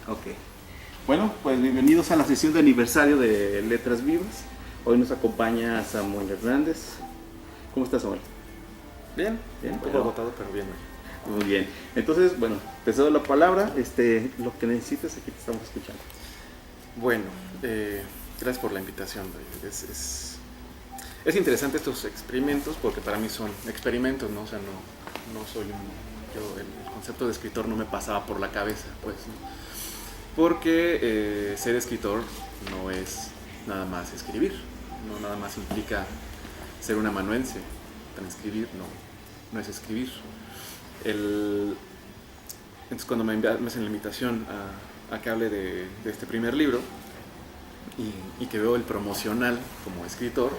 Ok. Bueno, pues bienvenidos a la sesión de aniversario de Letras Vivas. Hoy nos acompaña Samuel Hernández. ¿Cómo estás, Samuel? Bien, Bien, un poco bueno. agotado, pero bien. Muy bien. Entonces, bueno, te cedo la palabra. Lo que necesites, aquí te estamos escuchando. Bueno, gracias por la invitación. Es interesante estos experimentos porque para mí son experimentos, ¿no? O sea, no soy el concepto de escritor no me pasaba por la cabeza, pues, ¿no? Porque ser escritor no es nada más escribir, no nada más implica ser un amanuense. Transcribir no es escribir. Entonces cuando me hacen la invitación a que hable de este primer libro y que veo el promocional como escritor,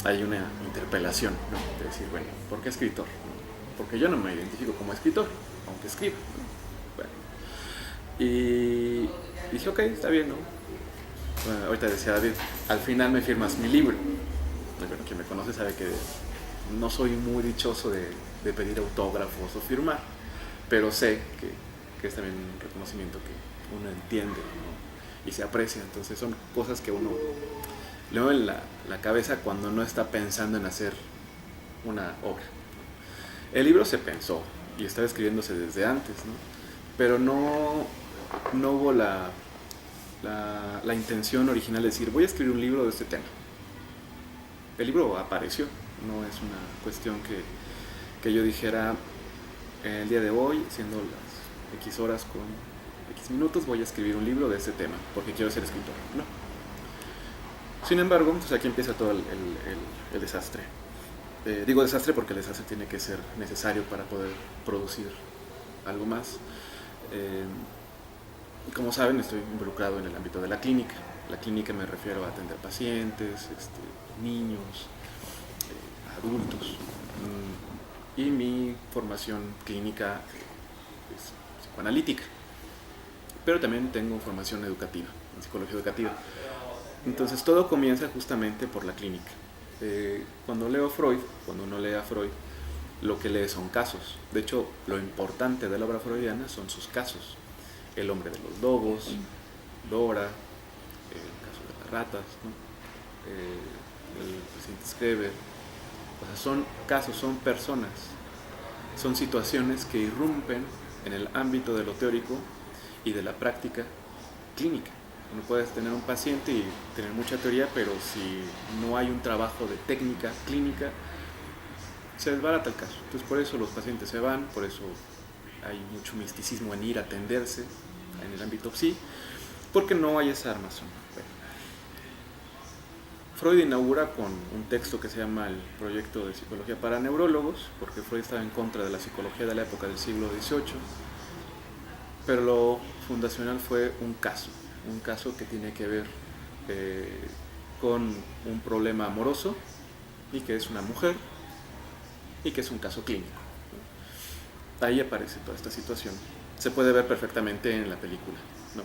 hay una interpelación, ¿no? De decir, bueno, ¿por qué escritor? Porque yo no me identifico como escritor, aunque escribo, ¿no? Bueno, y dije, ok, está bien, ¿no? Bueno, ahorita decía David, al final me firmas mi libro. Bueno, quien me conoce sabe que no soy muy dichoso de pedir autógrafos o firmar, pero sé que es también un reconocimiento que uno entiende, ¿no? Y se aprecia. Entonces son cosas que uno le mueve la cabeza cuando no está pensando en hacer una obra. El libro se pensó y estaba escribiéndose desde antes, ¿no? Pero no hubo la intención original de decir voy a escribir un libro de este tema. El libro apareció, no es una cuestión que yo dijera el día de hoy, siendo las X horas con X minutos, voy a escribir un libro de este tema, porque quiero ser escritor. No. Sin embargo, pues aquí empieza todo el desastre. Digo desastre porque el desastre tiene que ser necesario para poder producir algo más. Como saben, estoy involucrado en el ámbito de la clínica. La clínica me refiero a atender pacientes, niños, adultos. Y mi formación clínica es psicoanalítica. Pero también tengo formación educativa, en psicología educativa. Entonces todo comienza justamente por la clínica. Cuando uno lee a Freud, lo que lee son casos. De hecho, lo importante de la obra freudiana son sus casos. El hombre de los lobos, Dora, el caso de las ratas, ¿no? El presidente Schreber. O sea, son casos, son personas, son situaciones que irrumpen en el ámbito de lo teórico y de la práctica clínica. Uno puede tener un paciente y tener mucha teoría, pero si no hay un trabajo de técnica clínica, se desbarata el caso. Entonces por eso los pacientes se van, por eso hay mucho misticismo en ir a atenderse en el ámbito psi, porque no hay esa armazón. Bueno, Freud inaugura con un texto que se llama el Proyecto de Psicología para Neurólogos, porque Freud estaba en contra de la psicología de la época del siglo XVIII, pero lo fundacional fue un caso que tiene que ver con un problema amoroso y que es una mujer y que es un caso clínico. Ahí aparece toda esta situación. Se puede ver perfectamente en la película, ¿no?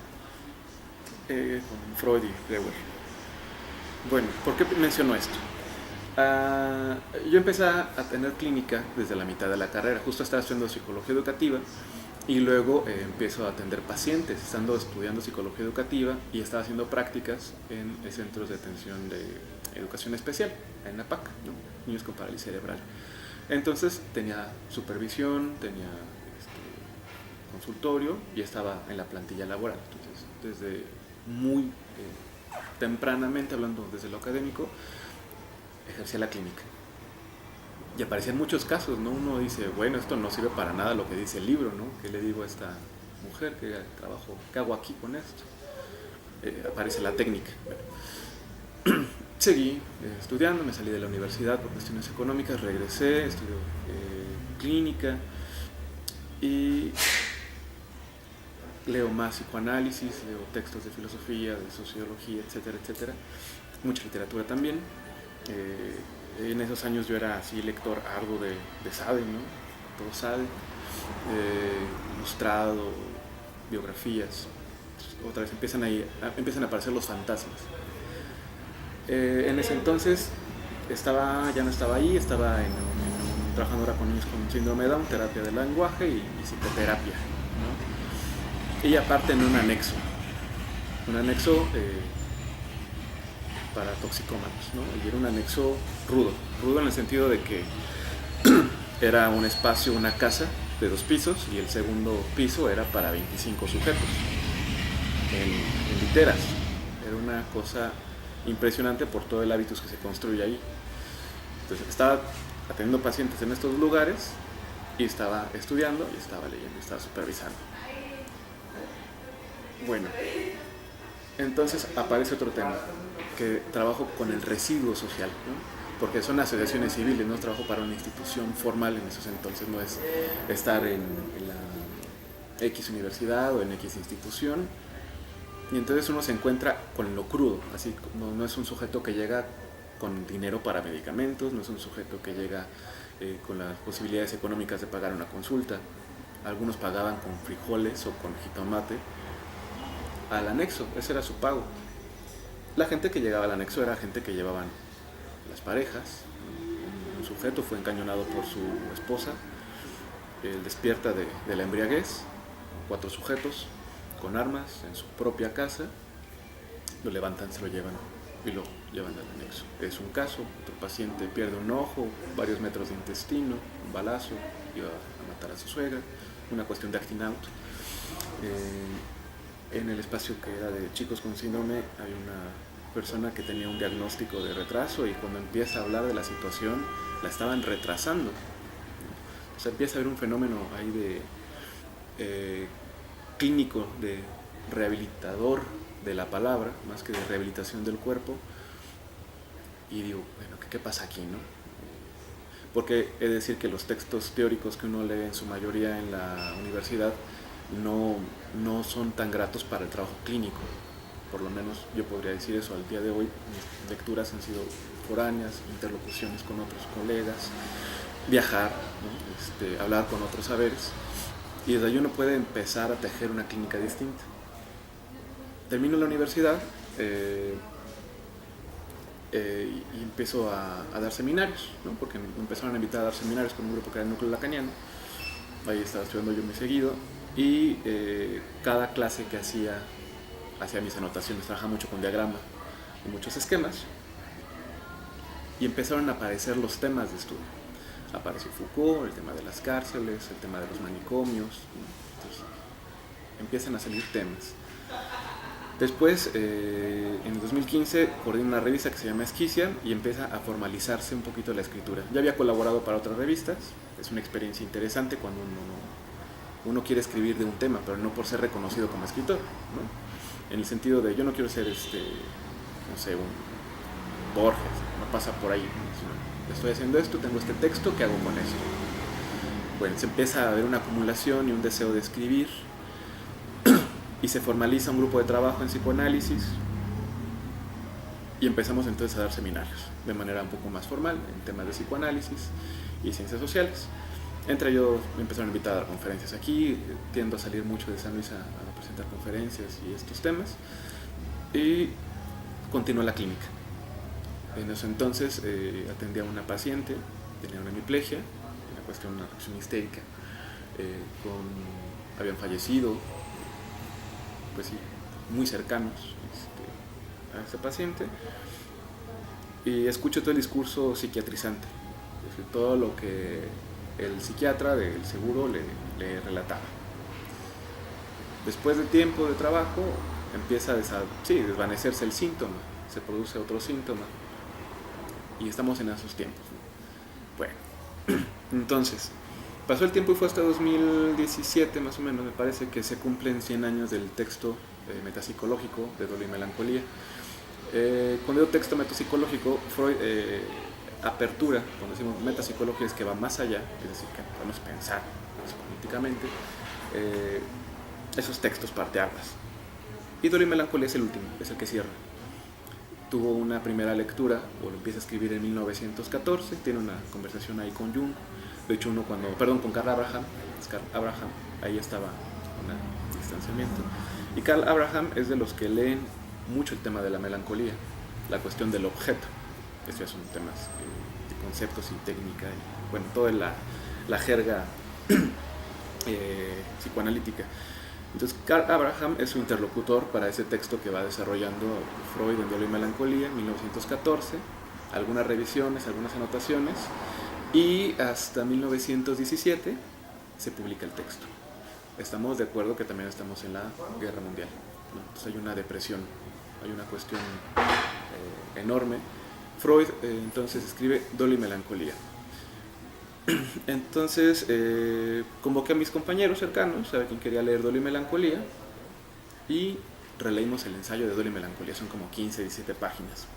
Con Freud y Breuer. Bueno, ¿por qué menciono esto? Yo empecé a tener clínica desde la mitad de la carrera. Justo estaba estudiando psicología educativa y luego empiezo a atender pacientes, estando estudiando psicología educativa y estaba haciendo prácticas en centros de atención de educación especial, en APAC, ¿no? Niños con parálisis cerebral. Entonces tenía supervisión, tenía consultorio y estaba en la plantilla laboral. Entonces, desde muy tempranamente, hablando desde lo académico, ejercía la clínica. Y aparecían muchos casos, ¿no? Uno dice, bueno, esto no sirve para nada lo que dice el libro, ¿no? ¿Qué le digo a esta mujer? ¿Qué hago aquí con esto? Aparece la técnica. Bueno. Seguí estudiando, me salí de la universidad por cuestiones económicas, regresé, estudié clínica y leo más psicoanálisis, leo textos de filosofía, de sociología, etcétera, etcétera. Mucha literatura también. En esos años yo era así lector arduo de Sade, ¿no? Todo Sade, ilustrado, biografías. Otra vez empiezan a aparecer los fantasmas. En ese entonces ya no estaba ahí, estaba trabajando ahora con niños con síndrome de Down, terapia del lenguaje y psicoterapia, ¿no? y aparte en un anexo para toxicómanos, ¿no? Y era un anexo rudo en el sentido de que era un espacio, una casa de 2 pisos, y el segundo piso era para 25 sujetos en literas. Era una cosa impresionante por todo el hábitus que se construye ahí. Entonces estaba atendiendo pacientes en estos lugares y estaba estudiando y estaba leyendo y estaba supervisando. Bueno, entonces aparece otro tema, que trabajo con el residuo social, ¿no? Porque son asociaciones civiles, no trabajo para una institución formal en esos entonces, no es estar en la X universidad o en X institución. Y entonces uno se encuentra con lo crudo, así no es un sujeto que llega con dinero para medicamentos, no es un sujeto que llega con las posibilidades económicas de pagar una consulta. Algunos pagaban con frijoles o con jitomate al anexo, ese era su pago. La gente que llegaba al anexo era gente que llevaban las parejas. Un sujeto fue encañonado por su esposa, él despierta de la embriaguez, 4 sujetos con armas en su propia casa, lo levantan, se lo llevan y lo llevan al anexo. Es un caso, otro paciente pierde un ojo, varios metros de intestino, un balazo, iba a matar a su suegra, una cuestión de acting out. En el espacio que era de chicos con síndrome hay una persona que tenía un diagnóstico de retraso, y cuando empieza a hablar de la situación la estaban retrasando. O sea, empieza a haber un fenómeno ahí de clínico, de rehabilitador de la palabra, más que de rehabilitación del cuerpo. Y digo, bueno, ¿qué pasa aquí, no? Porque he de decir que los textos teóricos que uno lee en su mayoría en la universidad no son tan gratos para el trabajo clínico. Por lo menos yo podría decir eso al día de hoy. Mis lecturas han sido foráneas, interlocuciones con otros colegas, viajar, ¿no? Hablar con otros saberes, y desde ahí uno puede empezar a tejer una clínica distinta. Termino la universidad y empiezo a dar seminarios, ¿no? Porque me empezaron a invitar a dar seminarios con un grupo que era el Núcleo Lacaniano. Ahí estaba estudiando yo muy seguido, y cada clase que hacía mis anotaciones, trabajaba mucho con diagrama y muchos esquemas, y empezaron a aparecer los temas de estudio. Apareció Foucault, el tema de las cárceles, el tema de los manicomios, ¿no? Entonces empiezan a salir temas. Después, en el 2015, coordino una revista que se llama Esquicia y empieza a formalizarse un poquito la escritura. Ya había colaborado para otras revistas, es una experiencia interesante cuando uno quiere escribir de un tema, pero no por ser reconocido como escritor, ¿no? En el sentido de, yo no quiero ser, no sé, un Borges, no pasa por ahí, sino, estoy haciendo esto, tengo este texto, ¿qué hago con esto? Bueno, se empieza a ver una acumulación y un deseo de escribir, y se formaliza un grupo de trabajo en psicoanálisis, y empezamos entonces a dar seminarios de manera un poco más formal en temas de psicoanálisis y ciencias sociales. Entre ellos me empezaron a invitar a dar conferencias aquí, tiendo a salir mucho de San Luis a presentar conferencias y estos temas, y continué la clínica. En ese entonces atendía a una paciente, tenía una hemiplegia, una cuestión, una reacción histérica, habían fallecido, pues sí, muy cercanos a esta paciente, y escucho todo el discurso psiquiatrizante, es decir, todo lo que el psiquiatra del seguro le relataba. Después de tiempo de trabajo empieza a desvanecerse el síntoma, se produce otro síntoma, y estamos en esos tiempos, ¿no? Bueno, entonces pasó el tiempo y fue hasta 2017 más o menos, me parece, que se cumplen 100 años del texto metapsicológico de Dolor y Melancolía. Cuando digo texto metapsicológico, Freud apertura, cuando decimos metapsicología, es que va más allá, es decir, que podemos pensar más políticamente esos textos parteaguas. Y Dolor y Melancolía es el último, es el que cierra. Tuvo una primera lectura, o lo empieza a escribir en 1914, tiene una conversación ahí con Jung, de hecho con Karl Abraham, ahí estaba un distanciamiento. Y Karl Abraham es de los que leen mucho el tema de la melancolía, la cuestión del objeto. Estos son temas de conceptos y técnica, y, bueno, toda la jerga psicoanalítica. Entonces Karl Abraham es su interlocutor para ese texto que va desarrollando Freud en Duelo y Melancolía en 1914, algunas revisiones, algunas anotaciones, y hasta 1917 se publica el texto. Estamos de acuerdo que también estamos en la Guerra Mundial, ¿no? Entonces hay una depresión, hay una cuestión enorme. Freud entonces escribe Duelo y Melancolía. Entonces convoqué a mis compañeros cercanos, a quien quería leer Duelo y Melancolía, y releímos el ensayo de Duelo y Melancolía, son como 15, 17 páginas.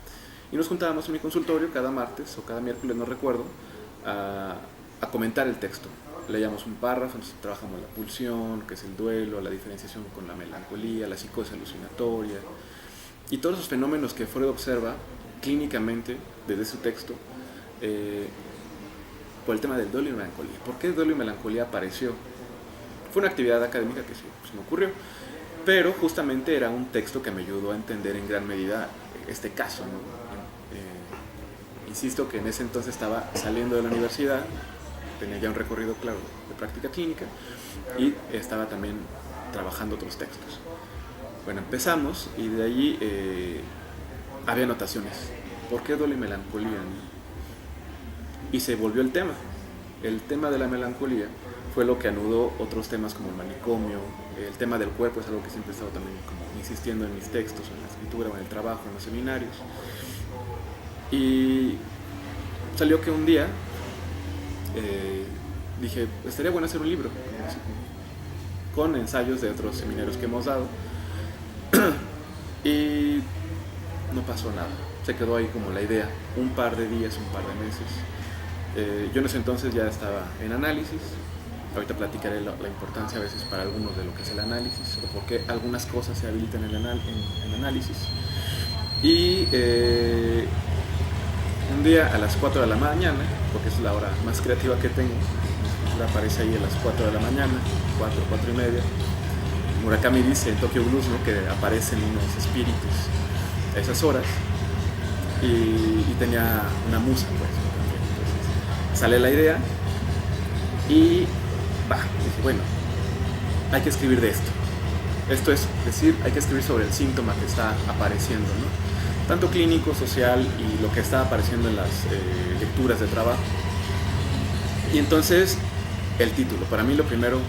Y nos juntábamos en mi consultorio cada martes o cada miércoles, no recuerdo, a comentar el texto. Leíamos un párrafo, entonces trabajamos la pulsión, que es el duelo, la diferenciación con la melancolía, la psicosis alucinatoria, y todos esos fenómenos que Freud observa clínicamente desde su texto, por el tema del duelo y melancolía. ¿Por qué duelo y melancolía apareció? Fue una actividad académica que se me ocurrió, pero justamente era un texto que me ayudó a entender en gran medida este caso, ¿no? Insisto que en ese entonces estaba saliendo de la universidad, tenía ya un recorrido claro de práctica clínica y estaba también trabajando otros textos. Bueno, empezamos y de allí había anotaciones. ¿Por qué duelo y melancolía, no? Y se volvió el tema. El tema de la melancolía fue lo que anudó otros temas como el manicomio. El tema del cuerpo es algo que siempre he estado también como insistiendo en mis textos, en la escritura, o en el trabajo, en los seminarios. Y salió que un día dije, estaría bueno hacer un libro con ensayos de otros seminarios que hemos dado. Y no pasó nada. Se quedó ahí como la idea, un par de días, un par de meses. Yo en ese entonces ya estaba en análisis. Ahorita platicaré la importancia a veces para algunos de lo que es el análisis o por qué algunas cosas se habilitan en análisis. Y un día a las 4 de la mañana, porque es la hora más creativa que tengo, aparece ahí a las 4 de la mañana, 4 y media. Murakami dice en Tokyo Blues, ¿no?, que aparecen unos espíritus a esas horas, y tenía una musa, pues. Entonces, sale la idea y dije, bueno, hay que escribir de esto. Esto es decir, hay que escribir sobre el síntoma que está apareciendo, ¿no? Tanto clínico, social y lo que está apareciendo en las lecturas de trabajo. Y entonces, el título. Para mí lo primero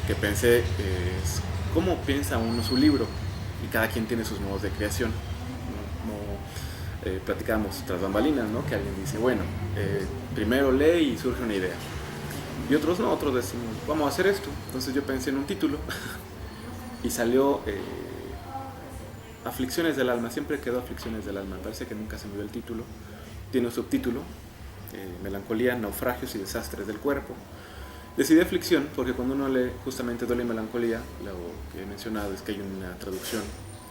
que pensé es cómo piensa uno su libro, y cada quien tiene sus modos de creación. Platicábamos tras bambalinas, ¿no?, que alguien dice, bueno, primero lee y surge una idea. Y otros no, otros decimos, vamos a hacer esto. Entonces yo pensé en un título y salió Aflicciones del alma. Siempre quedó Aflicciones del alma. Parece que nunca se me dio el título. Tiene un subtítulo, Melancolía, naufragios y desastres del cuerpo. Decidí aflicción porque cuando uno lee justamente duelo y melancolía, lo que he mencionado es que hay una traducción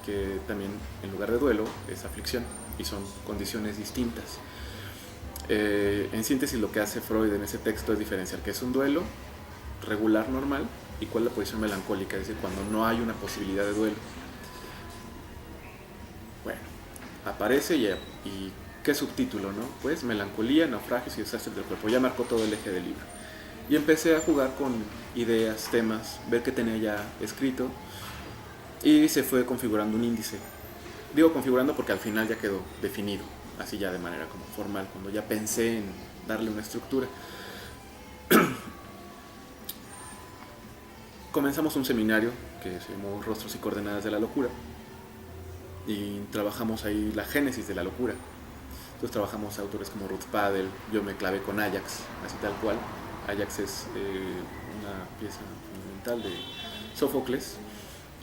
que también en lugar de duelo es aflicción, y son condiciones distintas. En síntesis, lo que hace Freud en ese texto es diferenciar qué es un duelo regular, normal, y cuál es la posición melancólica, es decir, cuando no hay una posibilidad de duelo. Bueno, aparece y ¿qué subtítulo, no? Pues melancolía, naufragios y desastres del cuerpo. Ya marcó todo el eje del libro. Y empecé a jugar con ideas, temas, ver qué tenía ya escrito, y se fue configurando un índice. Digo configurando porque al final ya quedó definido, así ya de manera como formal, cuando ya pensé en darle una estructura. Comenzamos un seminario que se llamó Rostros y Coordenadas de la Locura, y trabajamos ahí la génesis de la locura. Entonces trabajamos autores como Ruth Padel, yo me clavé con Ajax, así tal cual. Ajax es una pieza fundamental de Sófocles,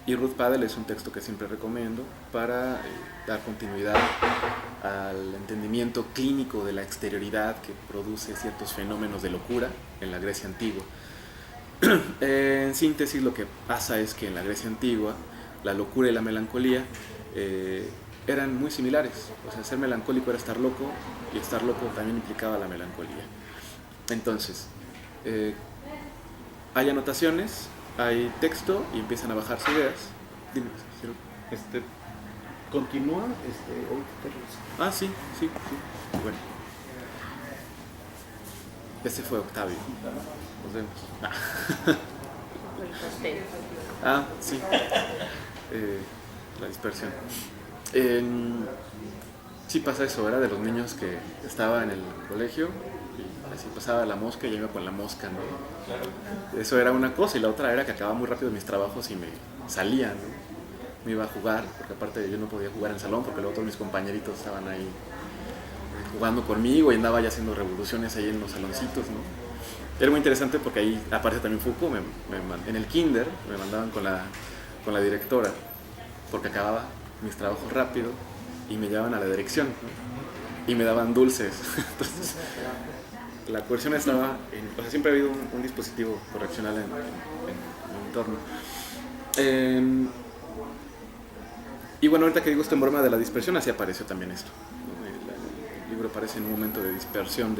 y Ruth Padel es un texto que siempre recomiendo para dar continuidad al entendimiento clínico de la exterioridad que produce ciertos fenómenos de locura en la Grecia antigua. En síntesis, lo que pasa es que en la Grecia antigua la locura y la melancolía eran muy similares. O sea, ser melancólico era estar loco, y estar loco también implicaba la melancolía. Entonces, hay anotaciones, hay texto, y empiezan a bajarse ideas. Dime, ¿sí? Continúa. Sí. Bueno. Ese fue Octavio. Nos vemos. Sí. La dispersión. Sí pasa eso, era de los niños que estaba en el colegio y así pasaba la mosca y yo iba con la mosca, ¿no? Eso era una cosa, y la otra era que acababa muy rápido mis trabajos y me salía, ¿no? Me iba a jugar, porque aparte yo no podía jugar en el salón porque luego todos mis compañeritos estaban ahí jugando conmigo y andaba ya haciendo revoluciones ahí en los saloncitos, ¿no? Era muy interesante porque ahí aparece también Foucault. En el kinder me mandaban con la directora porque acababa mis trabajos rápido y me llevaban a la dirección, ¿no? Y me daban dulces. Entonces, la coerción estaba o sea, siempre ha habido un dispositivo correccional en el entorno. Y bueno, ahorita que digo esto en broma de la dispersión, así apareció también esto, ¿no? El libro aparece en un momento de dispersión,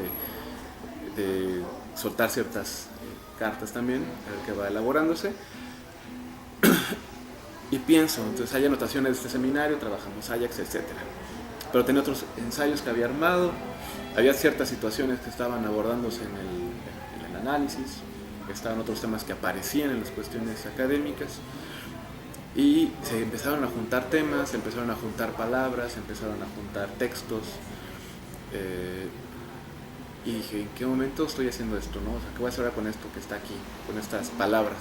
de soltar ciertas cartas también, que va elaborándose. Y pienso, entonces hay anotaciones de este seminario, trabajamos Ajax, etc. Pero tenía otros ensayos que había armado, había ciertas situaciones que estaban abordándose en el análisis, estaban otros temas que aparecían en las cuestiones académicas, y se empezaron a juntar temas, se empezaron a juntar palabras, se empezaron a juntar textos, y dije, ¿en qué momento estoy haciendo esto, no? O sea, ¿qué voy a hacer ahora con esto que está aquí, con estas palabras?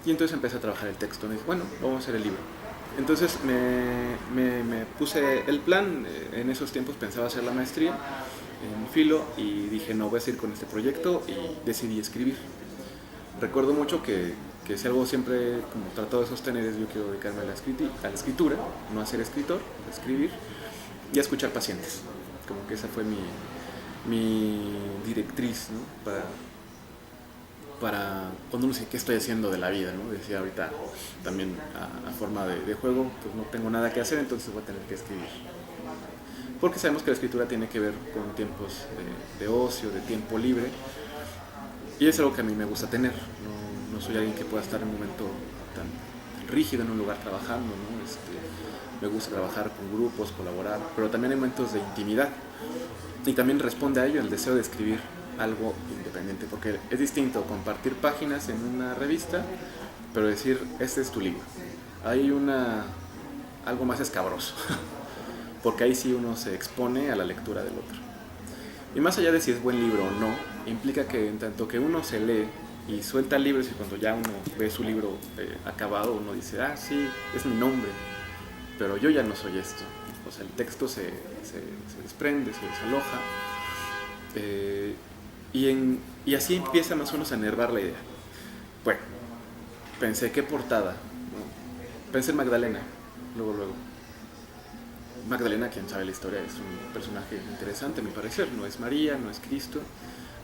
Y entonces empecé a trabajar el texto. Me dije, bueno, vamos a hacer el libro. Entonces me puse el plan. En esos tiempos pensaba hacer la maestría en filo y dije, no, voy a seguir con este proyecto, y decidí escribir. Recuerdo mucho que si algo siempre como tratado de sostener es yo quiero dedicarme a la escritura, no a ser escritor, a escribir y a escuchar pacientes. Como que esa fue mi directriz, ¿no? Para cuando uno dice qué estoy haciendo de la vida, ¿no? Decía ahorita también a forma de juego, pues no tengo nada que hacer, entonces voy a tener que escribir. Porque sabemos que la escritura tiene que ver con tiempos de ocio, de tiempo libre, y es algo que a mí me gusta tener. No soy alguien que pueda estar en un momento tan rígido en un lugar trabajando, ¿no? Me gusta trabajar con grupos, colaborar, pero también hay momentos de intimidad, y también responde a ello el deseo de escribir algo independiente, porque es distinto compartir páginas en una revista, pero decir, este es tu libro. Hay algo más escabroso, porque ahí sí uno se expone a la lectura del otro. Y más allá de si es buen libro o no, implica que en tanto que uno se lee y suelta libros, y cuando ya uno ve su libro acabado, uno dice, sí, es mi nombre, pero yo ya no soy esto. O sea, el texto se desprende, se desaloja, y así empieza más o menos a enervar la idea. Bueno, pensé, ¿qué portada? ¿No? Pensé en Magdalena, luego. Magdalena, quien sabe la historia, es un personaje interesante a mi parecer. No es María, no es Cristo,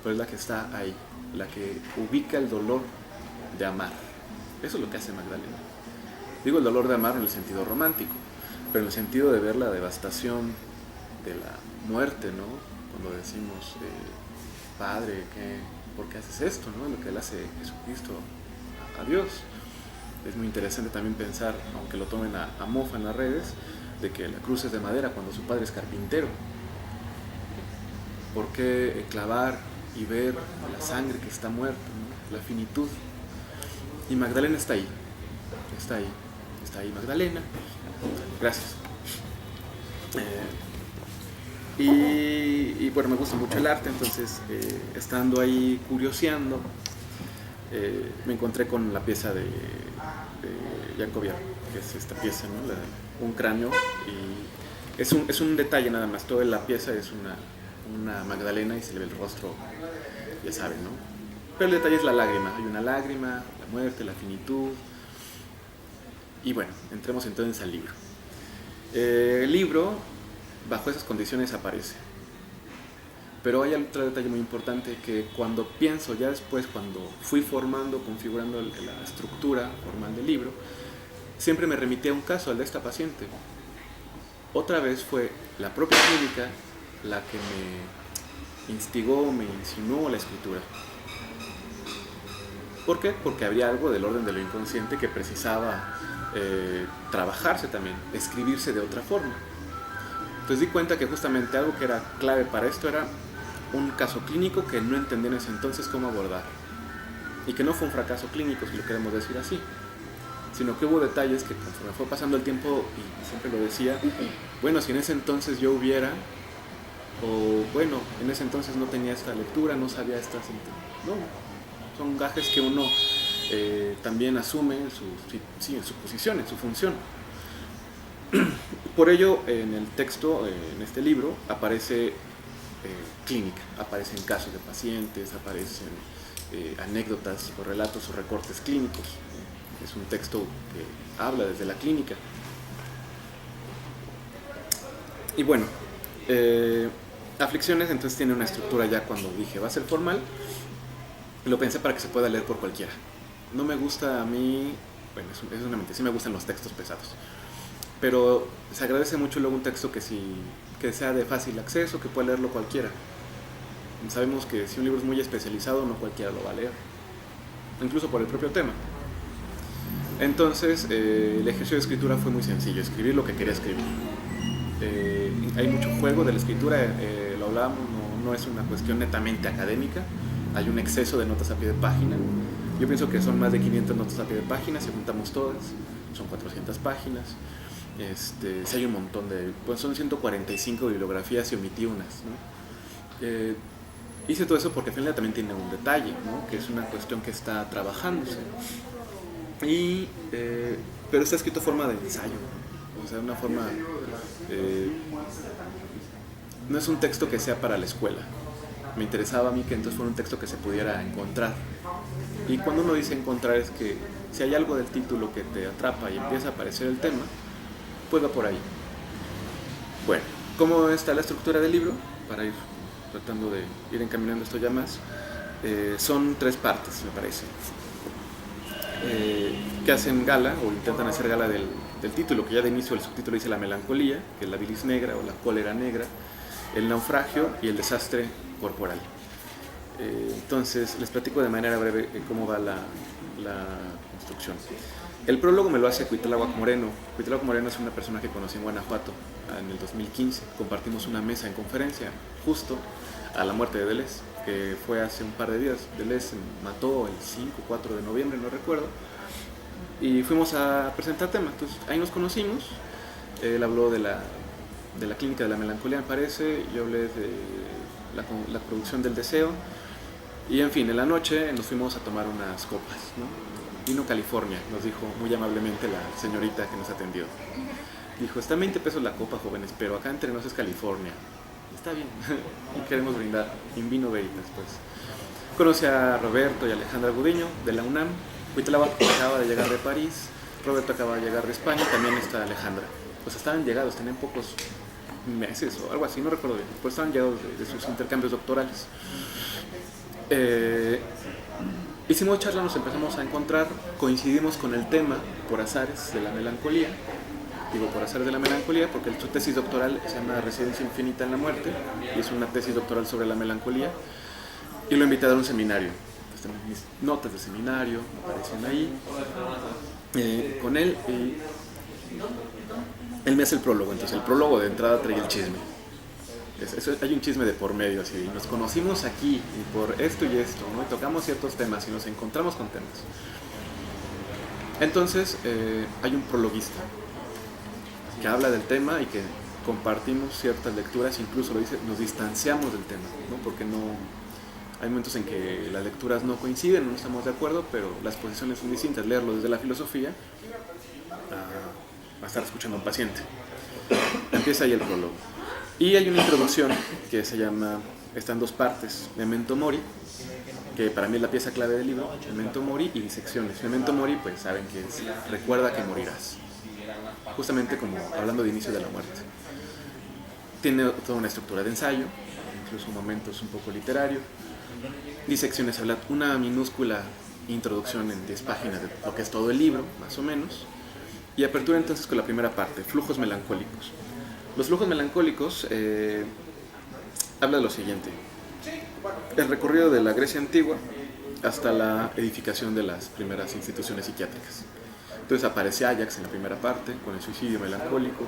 pero es la que está ahí, la que ubica el dolor de amar. Eso es lo que hace Magdalena. Digo el dolor de amar en el sentido romántico, pero en el sentido de ver la devastación de la muerte, ¿no? Cuando decimos, Padre, ¿por qué haces esto? ¿No? Lo que él hace Jesucristo a Dios. Es muy interesante también pensar, aunque lo tomen a mofa en las redes, de que la cruz es de madera cuando su padre es carpintero. ¿Por qué clavar y ver la sangre que está muerta, ¿no? La finitud? Y Magdalena está ahí Magdalena. Gracias. Y bueno, me gusta mucho el arte, entonces estando ahí curioseando, me encontré con la pieza de Jacobian, que es esta pieza, ¿no? Un cráneo, y es un detalle nada más. Toda la pieza es una Magdalena y se le ve el rostro, ya saben, ¿no? Pero el detalle es la lágrima. Hay una lágrima, la muerte, la finitud. Y bueno, entremos entonces al libro. El libro, bajo esas condiciones, aparece. Pero hay otro detalle muy importante, que cuando pienso, ya después, cuando fui configurando la estructura formal del libro, siempre me remití a un caso, al de esta paciente. Otra vez fue la propia clínica la que me instigó, me insinuó la escritura. ¿Por qué? Porque había algo del orden de lo inconsciente que precisaba trabajarse también, escribirse de otra forma. Entonces di cuenta que justamente algo que era clave para esto era un caso clínico que no entendía en ese entonces cómo abordar. y que no fue un fracaso clínico, si lo queremos decir así, sino que hubo detalles que conforme fue pasando el tiempo, y siempre lo decía, bueno, si en ese entonces yo hubiera, o bueno, en ese entonces no tenía esta lectura, no sabía estas... No, son gajes que uno también asume en su posición, en su función. Por ello, en el texto, en este libro, aparece clínica, aparecen casos de pacientes, aparecen anécdotas o relatos o recortes clínicos. Es un texto que habla desde la clínica. Y bueno, Aflicciones entonces tiene una estructura ya cuando dije va a ser formal. Lo pensé para que se pueda leer por cualquiera. No me gusta a mí, bueno, es una mentira, sí me gustan los textos pesados. Pero se agradece mucho luego un texto que sea de fácil acceso, que pueda leerlo cualquiera. Sabemos que si un libro es muy especializado, no cualquiera lo va a leer, incluso por el propio tema. Entonces, el ejercicio de escritura fue muy sencillo, escribir lo que quería escribir. Hay mucho juego de la escritura, lo hablábamos, no es una cuestión netamente académica, hay un exceso de notas a pie de página. Yo pienso que son más de 500 notas a pie de página, si juntamos todas, son 400 páginas. Si hay un montón de... Pues son 145 bibliografías y omití unas, ¿no? Hice todo eso porque al final también tiene un detalle, ¿no? Que es una cuestión que está trabajándose. Pero está escrito en forma de ensayo, o sea, una forma... no es un texto que sea para la escuela. Me interesaba a mí que entonces fuera un texto que se pudiera encontrar. Y cuando uno dice encontrar es que si hay algo del título que te atrapa y empieza a aparecer el tema, pues va por ahí. Bueno, ¿cómo está la estructura del libro? Para ir tratando de ir encaminando esto ya más. Son 3 partes, me parece, que hacen gala o intentan hacer gala del título, que ya de inicio el subtítulo dice la melancolía, que es la bilis negra o la cólera negra, el naufragio y el desastre corporal. Entonces les platico de manera breve cómo va la construcción. El prólogo me lo hace Cuitláhuac Moreno. Cuitláhuac Moreno es una persona que conocí en Guanajuato en el 2015. Compartimos una mesa en conferencia justo a la muerte de Deleuze, que fue hace un par de días. Deleuze mató el 5 o 4 de noviembre, no recuerdo, y fuimos a presentar temas. Entonces ahí nos conocimos. Él habló de la clínica de la melancolía, me parece. Yo hablé de la producción del deseo. Y en fin, en la noche nos fuimos a tomar unas copas, ¿no? Vino California, nos dijo muy amablemente la señorita que nos atendió. Dijo, está 20 pesos la copa, jóvenes, pero acá entre nos es California. Está bien, y queremos brindar in vino veritas, pues. Conocí a Roberto y Alejandra Gudiño de la UNAM. Cuitláhuac acaba de llegar de París, Roberto acaba de llegar de España, también está Alejandra. Pues estaban llegados, tenían pocos meses o algo así, no recuerdo bien, pues estaban llegados de sus intercambios doctorales. Hicimos charla, nos empezamos a encontrar, coincidimos con el tema por azares de la melancolía. Digo por azares de la melancolía porque su tesis doctoral se llama Residencia Infinita en la Muerte y es una tesis doctoral sobre la melancolía, y lo invité a dar un seminario. Entonces, mis notas de seminario aparecen ahí con él, y él me hace el prólogo. Entonces el prólogo de entrada trae el chisme. Hay un chisme de por medio, así, nos conocimos aquí y por esto y esto, ¿no? Y tocamos ciertos temas y nos encontramos con temas. Entonces hay un prologuista que habla del tema y que compartimos ciertas lecturas, incluso lo dice, nos distanciamos del tema, ¿no? Porque hay momentos en que las lecturas no coinciden, no estamos de acuerdo, pero las posiciones son distintas. Leerlo desde la filosofía a estar escuchando a un paciente. Empieza ahí el prólogo. Y hay una introducción que se llama, está en 2 partes, Memento Mori, que para mí es la pieza clave del libro, Memento Mori y disecciones. Memento Mori, pues saben que es recuerda que morirás, justamente como hablando de inicio de la muerte. Tiene toda una estructura de ensayo, incluso momentos un poco literario. Disecciones habla una minúscula introducción en 10 páginas de lo que es todo el libro, más o menos. Y apertura entonces con la primera parte, flujos melancólicos. Los flujos melancólicos habla de lo siguiente: el recorrido de la Grecia antigua hasta la edificación de las primeras instituciones psiquiátricas. Entonces aparece Ajax en la primera parte, con el suicidio melancólico,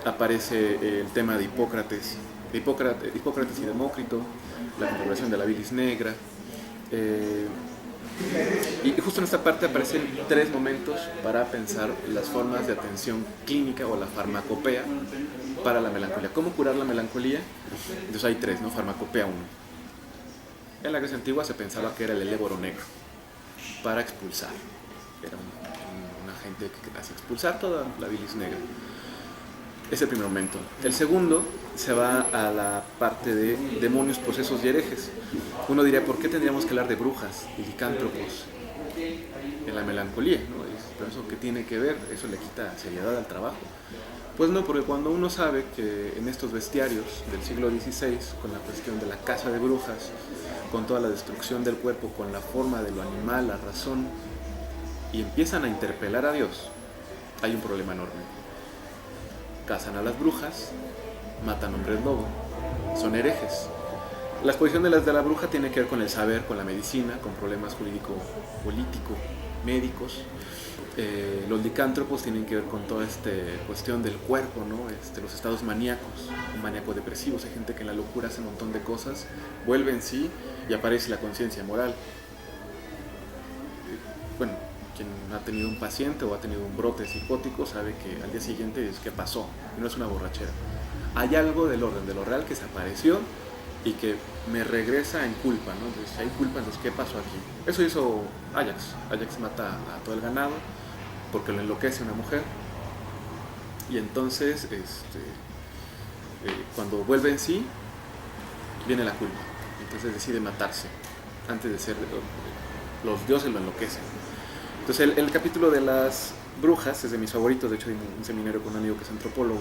aparece el tema de Hipócrates y Demócrito, la configuración de la bilis negra, Y justo en esta parte aparecen 3 momentos para pensar las formas de atención clínica o la farmacopea para la melancolía. ¿Cómo curar la melancolía? Entonces hay 3, ¿no? Farmacopea 1. En la Grecia antigua se pensaba que era el eléboro negro para expulsar. Era un agente que hacía expulsar toda la bilis negra. Es el primer momento. El segundo se va a la parte de demonios, procesos y herejes. Uno diría, ¿por qué tendríamos que hablar de brujas y licántropos en la melancolía? ¿No? ¿Pero eso qué tiene que ver? ¿Eso le quita seriedad al trabajo? Pues no, porque cuando uno sabe que en estos bestiarios del siglo XVI, con la cuestión de la caza de brujas, con toda la destrucción del cuerpo, con la forma de lo animal, la razón, y empiezan a interpelar a Dios, hay un problema enorme. Cazan a las brujas, matan hombres lobo, son herejes. La exposición de la bruja tiene que ver con el saber, con la medicina, con problemas jurídico-político, médicos. Los licántropos tienen que ver con toda esta cuestión del cuerpo, ¿no? Los estados maníacos, maníaco-depresivos. Hay gente que en la locura hace un montón de cosas, vuelve en sí y aparece la conciencia moral. Bueno, quien ha tenido un paciente o ha tenido un brote psicótico sabe que al día siguiente es que pasó, y no es una borrachera. Hay algo del orden de lo real que se apareció y que me regresa en culpa, ¿no? Entonces, si hay culpa, entonces, ¿qué pasó aquí? Eso hizo Ajax. Ajax mata a todo el ganado porque lo enloquece una mujer, y entonces cuando vuelve en sí viene la culpa, entonces decide matarse antes de ser, los dioses lo enloquecen. Entonces el capítulo de las brujas es de mis favoritos. De hecho hay un seminario con un amigo que es antropólogo,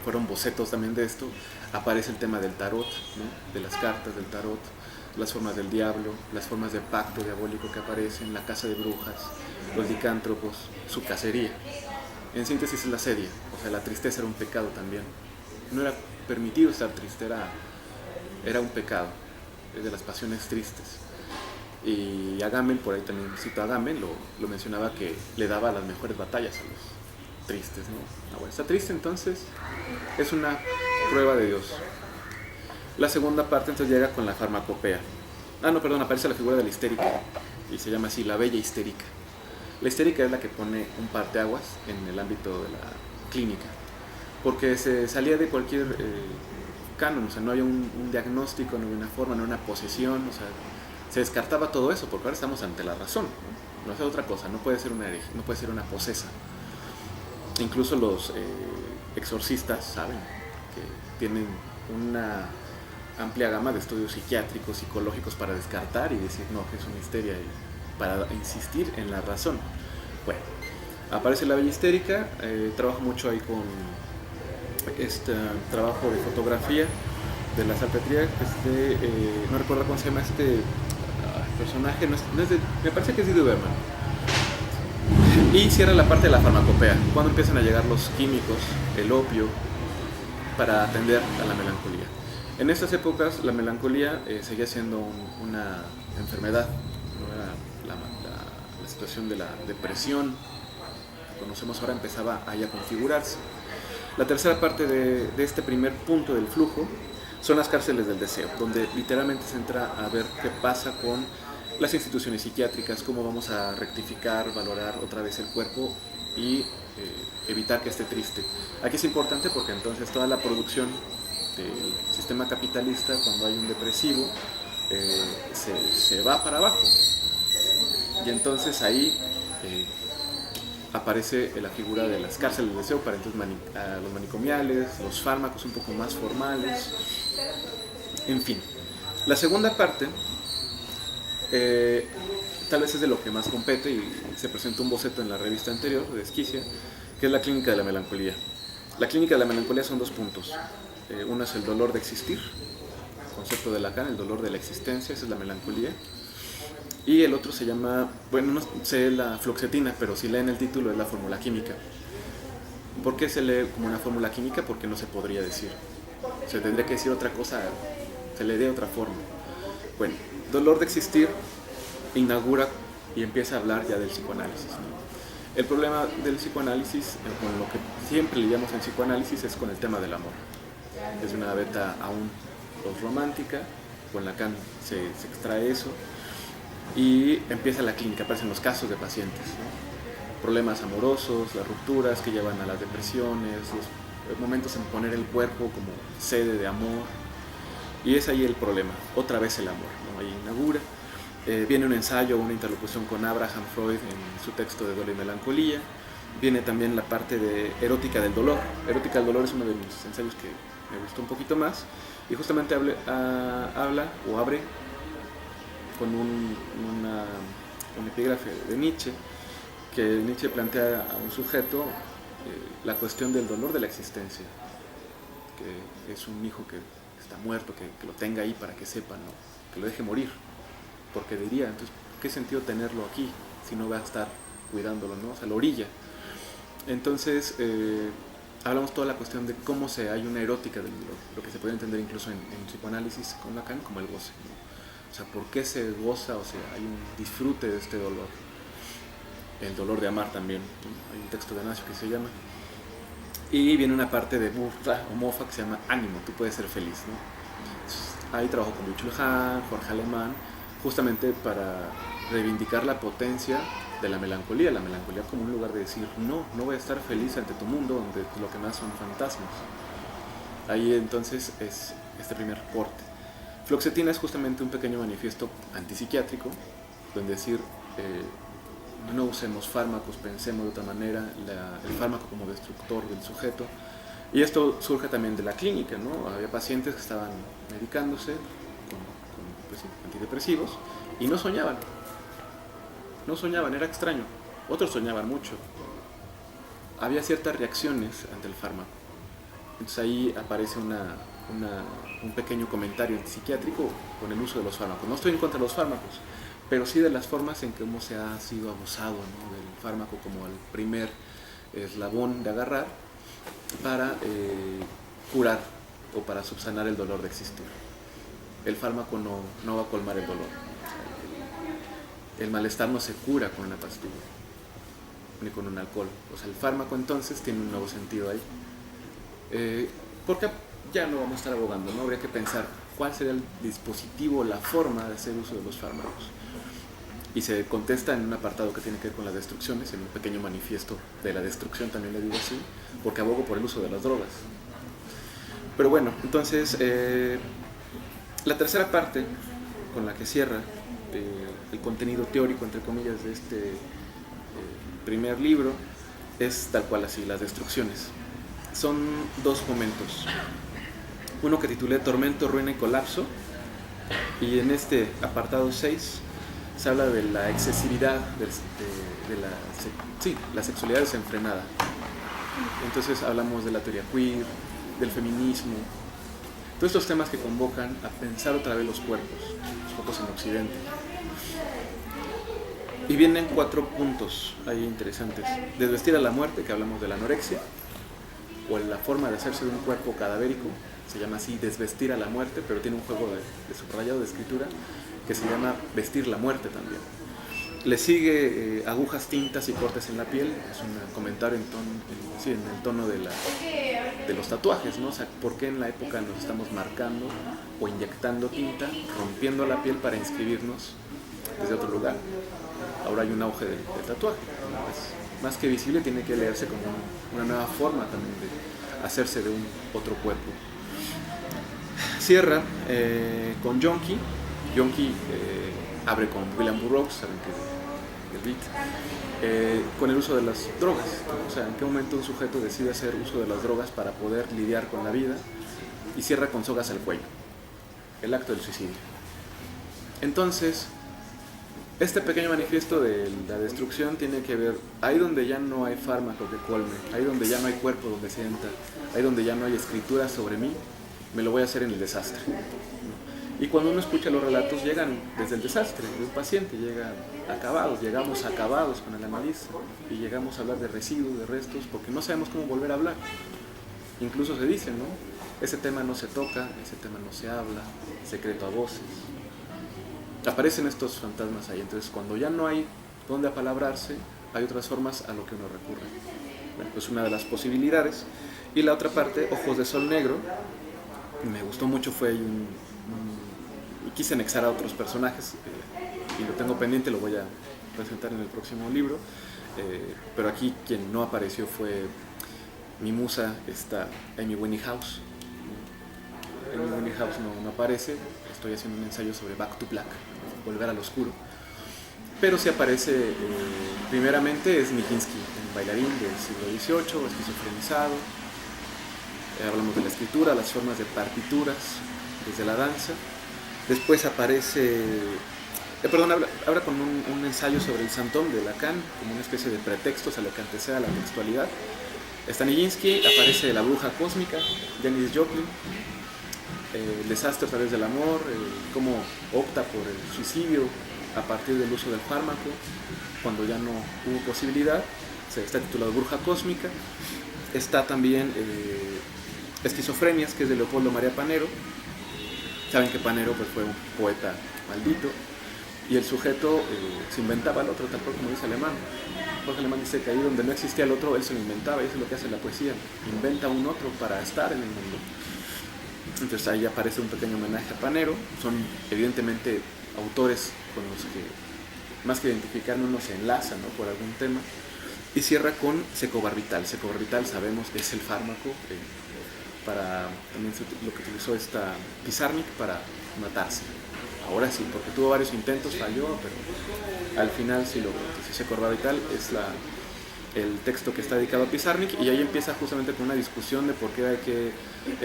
fueron bocetos también de esto. Aparece el tema del tarot, ¿no? De las cartas del tarot, las formas del diablo, las formas de pacto diabólico que aparecen, la casa de brujas, los licántropos, su cacería. En síntesis es la sedia, o sea, la tristeza era un pecado también. No era permitido estar triste, era un pecado, es de las pasiones tristes. Y Agamben, por ahí también cito a Agamben, lo mencionaba, que le daba las mejores batallas a los tristes, ¿no? Bueno, está triste, entonces es una prueba de Dios. La segunda parte entonces llega con la farmacopea. Aparece la figura de la histérica y se llama así, la bella histérica. La histérica es la que pone un parteaguas en el ámbito de la clínica, porque se salía de cualquier canon, o sea, no había un diagnóstico, no había una forma, no había una posesión, o sea, se descartaba todo eso, porque ahora estamos ante la razón, no es otra cosa, no puede ser una hereje, no puede ser una posesa. Incluso los exorcistas saben que tienen una amplia gama de estudios psiquiátricos, psicológicos para descartar y decir no, que es una histeria, y para insistir en la razón. Bueno, aparece la bella histérica, trabajo mucho ahí con este trabajo de fotografía de la salpetría, no recuerdo cómo se llama este personaje, me parece que es Dido Berman. Y cierra la parte de la farmacopea, cuando empiezan a llegar los químicos, el opio, para atender a la melancolía. En estas épocas la melancolía seguía siendo una enfermedad, no era la situación de la depresión que conocemos ahora, empezaba ahí a configurarse. La tercera parte de este primer punto del flujo son las cárceles del deseo, donde literalmente se entra a ver qué pasa con las instituciones psiquiátricas, cómo vamos a rectificar, valorar otra vez el cuerpo y evitar que esté triste. Aquí es importante porque entonces toda la producción del sistema capitalista, cuando hay un depresivo, se va para abajo. Y entonces ahí aparece la figura de las cárceles del deseo para entonces los manicomiales, los fármacos un poco más formales, en fin. La segunda parte tal vez es de lo que más compete, y se presentó un boceto en la revista anterior de Esquicia, que es la clínica de la melancolía. La clínica de la melancolía son 2 puntos. Uno es el dolor de existir, concepto de Lacan, el dolor de la existencia, esa es la melancolía. Y el otro se llama, bueno, no sé la fluoxetina, pero si leen el título es la fórmula química. ¿Por qué se lee como una fórmula química? Porque no se podría decir. Se tendría que decir otra cosa, se le dé otra forma. Bueno, dolor de existir inaugura y empieza a hablar ya del psicoanálisis, ¿no? El problema del psicoanálisis, con lo que siempre lidiamos en psicoanálisis, es con el tema del amor. Es una beta aún romántica, con Lacan se extrae eso. y empieza la clínica, aparecen los casos de pacientes, ¿no? Problemas amorosos, las rupturas que llevan a las depresiones, los momentos en poner el cuerpo como sede de amor, y es ahí el problema, otra vez el amor, ¿no? Ahí inaugura. Viene un ensayo, una interlocución con Abraham Freud en su texto de Dolor y Melancolía. Viene también la parte de Erótica del Dolor. Erótica del Dolor es uno de mis ensayos que me gustó un poquito más, y justamente habla o abre con un epígrafe de Nietzsche, que Nietzsche plantea a un sujeto la cuestión del dolor de la existencia, que es un hijo que está muerto, que lo tenga ahí para que sepa, ¿no? Que lo deje morir, porque diría, entonces, ¿qué sentido tenerlo aquí si no va a estar cuidándolo, ¿no? O sea, la orilla. Entonces, hablamos toda la cuestión de cómo hay una erótica del dolor, lo que se puede entender incluso en psicoanálisis con Lacan como el goce, ¿no? O sea, ¿por qué se goza? O sea, hay un disfrute de este dolor. El dolor de amar también, ¿no? Hay un texto de Nacio que se llama. Y viene una parte de burla o mofa que se llama Ánimo, tú puedes ser feliz, ¿no? Entonces, ahí trabajo con Byung-Chul Han, Jorge Alemán, justamente para reivindicar la potencia de la melancolía como un lugar de decir, no voy a estar feliz ante tu mundo donde lo que más son fantasmas. Ahí entonces es este primer corte. Fluoxetina es justamente un pequeño manifiesto antipsiquiátrico, donde decir, no usemos fármacos, pensemos de otra manera, el fármaco como destructor del sujeto. Y esto surge también de la clínica, ¿no? Había pacientes que estaban medicándose con pues, antidepresivos y no soñaban, era extraño. Otros soñaban mucho. Había ciertas reacciones ante el fármaco. Entonces ahí aparece un pequeño comentario psiquiátrico con el uso de los fármacos. No estoy en contra de los fármacos, pero sí de las formas en que cómo se ha sido abusado, ¿no? Del fármaco como el primer eslabón de agarrar para curar o para subsanar el dolor de existir. El fármaco no va a colmar el dolor. El malestar no se cura con una pastilla ni con un alcohol. O sea, el fármaco entonces tiene un nuevo sentido ahí. Porque ya no vamos a estar abogando, ¿no? Habría que pensar cuál sería el dispositivo, la forma de hacer uso de los fármacos. Y se contesta en un apartado que tiene que ver con las destrucciones, en un pequeño manifiesto de la destrucción, también le digo así, porque abogo por el uso de las drogas. Pero bueno, entonces, la tercera parte con la que cierra el contenido teórico, entre comillas, de este primer libro, es tal cual así, las destrucciones. Son dos momentos. Uno que titulé Tormento, Ruina y Colapso, y en este apartado 6 se habla de la excesividad, la sexualidad desenfrenada. Entonces hablamos de la teoría queer, del feminismo, todos estos temas que convocan a pensar otra vez los cuerpos en Occidente. Y vienen 4 puntos ahí interesantes. Desvestir a la muerte, que hablamos de la anorexia, o la forma de hacerse de un cuerpo cadavérico, se llama así, desvestir a la muerte, pero tiene un juego de subrayado de escritura que se llama vestir la muerte también. Le sigue agujas, tintas y cortes en la piel, es un comentario en el tono de los tatuajes, ¿no? O sea, ¿por qué en la época nos estamos marcando o inyectando tinta, rompiendo la piel para inscribirnos desde otro lugar? Ahora hay un auge del tatuaje, ¿no? Es más que visible, tiene que leerse como una nueva forma también de hacerse de un otro cuerpo. Cierra con Yonki. Yonki abre con William Burroughs, saben que el beat, con el uso de las drogas. O sea, en qué momento un sujeto decide hacer uso de las drogas para poder lidiar con la vida, y cierra con sogas al cuello, el acto del suicidio. Entonces, este pequeño manifiesto de la destrucción tiene que ver ahí donde ya no hay fármaco que colme, ahí donde ya no hay cuerpo donde sienta, ahí donde ya no hay escritura sobre mí, me lo voy a hacer en el desastre. Y cuando uno escucha los relatos, llegan desde el desastre de un paciente, llegamos acabados con el analista, y llegamos a hablar de residuos, de restos, porque no sabemos cómo volver a hablar. Incluso se dice, ¿no? Ese tema no se toca, ese tema no se habla, secreto a voces. Aparecen estos fantasmas ahí. Entonces, cuando ya no hay dónde apalabrarse, hay otras formas a lo que uno recurre. Bueno, pues una de las posibilidades. Y la otra parte, Ojos de Sol Negro, me gustó mucho, fue quise anexar a otros personajes y lo tengo pendiente, lo voy a presentar en el próximo libro. Pero aquí quien no apareció fue mi musa, esta Amy Winehouse. Amy Winehouse no aparece. Estoy haciendo un ensayo sobre Back to Black, Volver al Oscuro. Pero sí aparece, primeramente es Nijinsky, el bailarín del siglo XVIII, esquizofrenizado. Hablamos de la escritura, las formas de partituras, desde la danza. Después aparece, habla con un ensayo sobre el Santón de Lacan, como una especie de pretextos a lo que antecede a la textualidad. Está Nijinsky, aparece La Bruja Cósmica, Janis Joplin, el desastre a través del amor, cómo opta por el suicidio a partir del uso del fármaco, cuando ya no hubo posibilidad. Está titulado Bruja Cósmica. Está también Esquizofrenias, que es de Leopoldo María Panero. Saben que Panero pues, fue un poeta maldito, y el sujeto se inventaba al otro, tal cual como dice Alemán. Jorge Alemán dice que ahí donde no existía el otro, él se lo inventaba, y eso es lo que hace la poesía, inventa un otro para estar en el mundo. Entonces ahí aparece un pequeño homenaje a Panero. Son evidentemente autores con los que, más que identificar, uno se enlaza, ¿no?, por algún tema. Y cierra con secobarbital. Secobarbital, sabemos, es el fármaco para también lo que utilizó esta Pizarnik para matarse. Ahora sí, porque tuvo varios intentos, falló, pero al final sí logró. Entonces secobarbital es el texto que está dedicado a Pizarnik, y ahí empieza justamente con una discusión de por qué hay que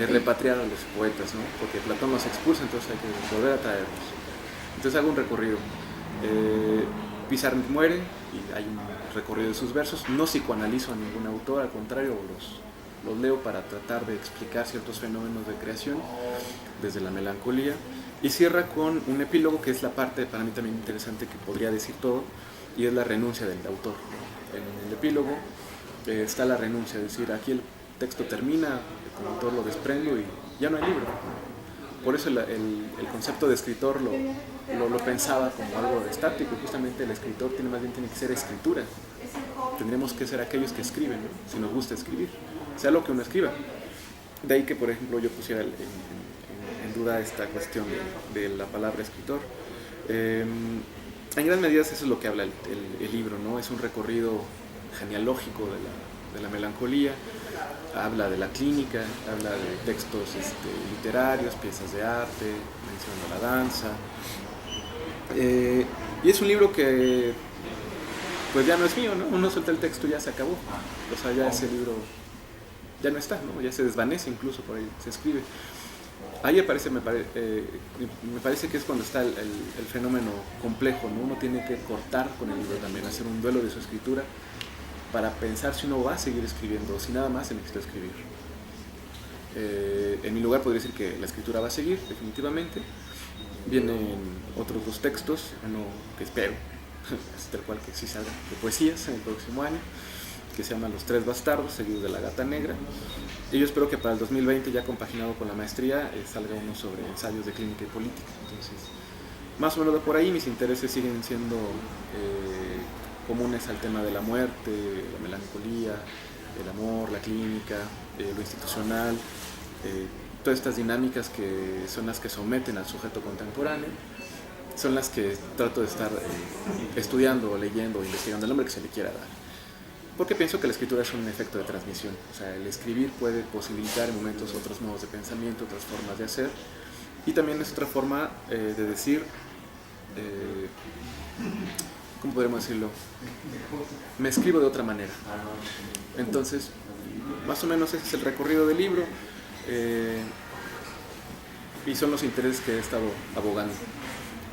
repatriar a los poetas, ¿no? Porque Platón los expulsa, entonces hay que volver a traerlos. Entonces hago un recorrido. Pizarnik muere y hay un recorrido de sus versos. No psicoanalizo a ningún autor, al contrario, los leo para tratar de explicar ciertos fenómenos de creación desde la melancolía. Y cierra con un epílogo, que es la parte para mí también interesante, que podría decir todo, y es la renuncia del autor. En el epílogo está la renuncia, es decir, aquí el texto termina, como autor lo desprendo y ya no hay libro. Por eso el concepto de escritor lo pensaba como algo estático, y justamente el escritor tiene que ser escritura. Tendremos que ser aquellos que escriben, ¿no?, si nos gusta escribir, sea lo que uno escriba. De ahí que, por ejemplo, yo pusiera en duda esta cuestión de la palabra escritor. En gran medida eso es lo que habla el libro, ¿no? Es un recorrido genealógico de la melancolía. Habla de la clínica, habla de textos literarios, piezas de arte, menciona la danza. Y es un libro que pues ya no es mío, ¿no? Uno suelta el texto y ya se acabó. O sea, ya ese libro ya no está, ¿no? Ya se desvanece, incluso por ahí se escribe. Ahí aparece, me parece que es cuando está el fenómeno complejo, ¿no? Uno tiene que cortar con el libro también, hacer un duelo de su escritura para pensar si uno va a seguir escribiendo o si nada más se necesita escribir. En mi lugar podría decir que la escritura va a seguir, definitivamente. Vienen otros dos textos, uno que espero, tal cual que sí salga, de poesías en el próximo año, que se llama Los Tres Bastardos, seguido de La Gata Negra. Y yo espero que para el 2020, ya compaginado con la maestría, salga uno sobre ensayos de clínica y política. Entonces, más o menos de por ahí mis intereses siguen siendo comunes al tema de la muerte, la melancolía, el amor, la clínica, lo institucional, todas estas dinámicas que son las que someten al sujeto contemporáneo, son las que trato de estar estudiando, leyendo, investigando, el nombre que se le quiera dar. Porque pienso que la escritura es un efecto de transmisión. O sea, el escribir puede posibilitar en momentos otros modos de pensamiento, otras formas de hacer, y también es otra forma de decir, ¿cómo podríamos decirlo? Me escribo de otra manera. Entonces, más o menos ese es el recorrido del libro, y son los intereses que he estado abogando.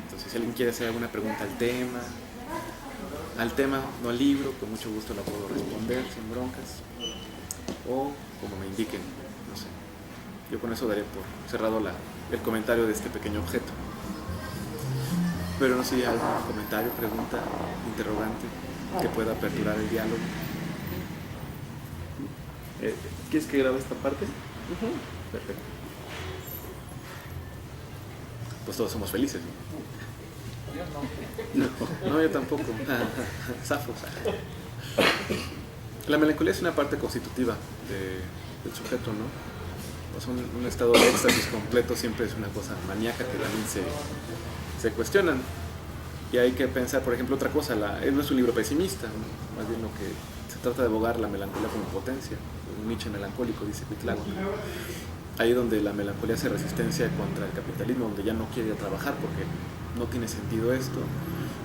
Entonces, si alguien quiere hacer alguna pregunta al tema, no al libro, con mucho gusto la puedo responder sin broncas, o como me indiquen, no sé. Yo con eso daré por cerrado el comentario de este pequeño objeto. Pero no sé si hay algún comentario, pregunta, interrogante que pueda aperturar el diálogo. ¿Quieres que grabe esta parte? Perfecto. Pues todos somos felices, ¿no? No, yo tampoco. Zafos. La melancolía es una parte constitutiva del sujeto, ¿no? Pues un estado de éxtasis completo siempre es una cosa maníaca que también se cuestionan. Y hay que pensar, por ejemplo, otra cosa, no es un libro pesimista, ¿no? Más bien lo que se trata de abogar la melancolía como potencia, un Nietzsche melancólico, dice Cuitlago. Ahí donde la melancolía hace resistencia contra el capitalismo, donde ya no quiere ir a trabajar porque no tiene sentido esto.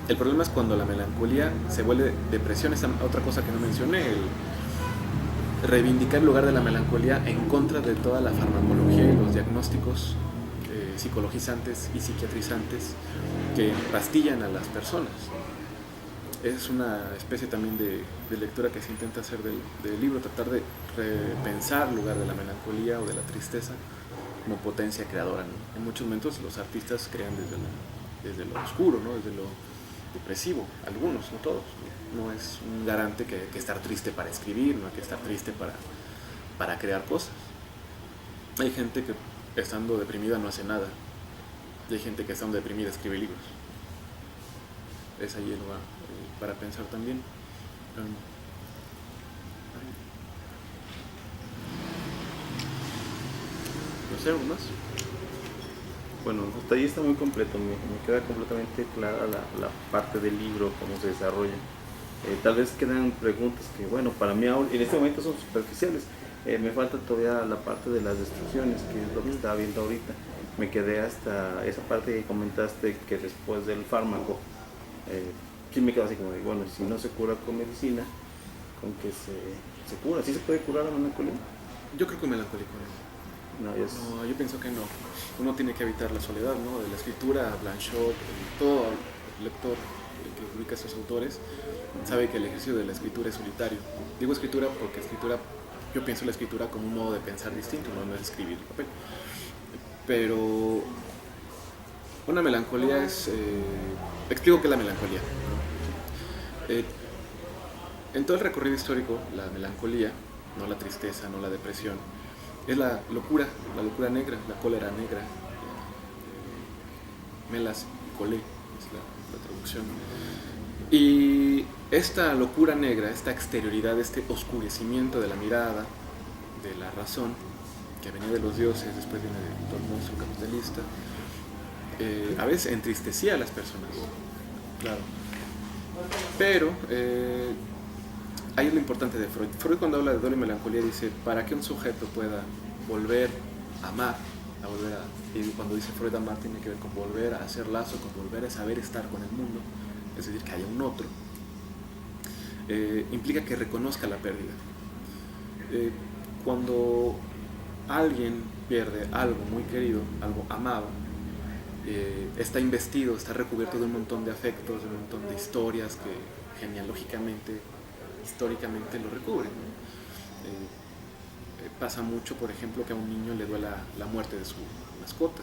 El problema es cuando la melancolía se vuelve depresión, esa otra cosa que no mencioné, el reivindicar el lugar de la melancolía en contra de toda la farmacología y los diagnósticos psicologizantes y psiquiatrizantes que pastillan a las personas. Es una especie también de lectura que se intenta hacer del libro, tratar de repensar el lugar de la melancolía o de la tristeza como potencia creadora, ¿no? En muchos momentos los artistas crean desde lo oscuro, ¿no? Desde lo depresivo, algunos, no todos. No es un garante que hay que estar triste para escribir, no hay que estar triste para crear cosas. Hay gente que estando deprimida no hace nada, y hay gente que estando deprimida escribe libros. Es ahí el lugar para pensar también. No sé, ¿algo más? Bueno, hasta ahí está muy completo, me queda completamente clara la parte del libro, cómo se desarrolla. Tal vez quedan preguntas que, bueno, para mí en este momento son superficiales. Me falta todavía la parte de las destrucciones, que es lo que estaba viendo ahorita. Me quedé hasta esa parte que comentaste, que después del fármaco, sí me quedo así como de, bueno, si no se cura con medicina, ¿con qué se cura? ¿Sí se puede curar la melancolía? Yo creo que melancolía no, yo pienso que no. Uno tiene que evitar la soledad, ¿no? De la escritura, Blanchot, todo lector que ubica a estos autores sabe que el ejercicio de la escritura es solitario. Digo escritura porque yo pienso la escritura como un modo de pensar distinto, no es escribir el papel. Pero una melancolía es... explico qué es la melancolía. En todo el recorrido histórico, la melancolía, no la tristeza, no la depresión, es la locura negra, la cólera negra. Melas colé es la traducción. Y esta locura negra, esta exterioridad, este oscurecimiento de la mirada, de la razón, que venía de los dioses, después viene de todo el monstruo capitalista, a veces entristecía a las personas, claro. Pero ahí es lo importante de Freud. Freud, cuando habla de dolor y melancolía, dice, para que un sujeto pueda volver a amar, y cuando dice Freud amar tiene que ver con volver a hacer lazo, con volver a saber estar con el mundo, es decir, que haya un otro, implica que reconozca la pérdida. Cuando alguien pierde algo muy querido, algo amado, está investido, está recubierto de un montón de afectos, de un montón de historias que genealógicamente, históricamente lo recubren, ¿no? Pasa mucho, por ejemplo, que a un niño le duela la muerte de su mascota,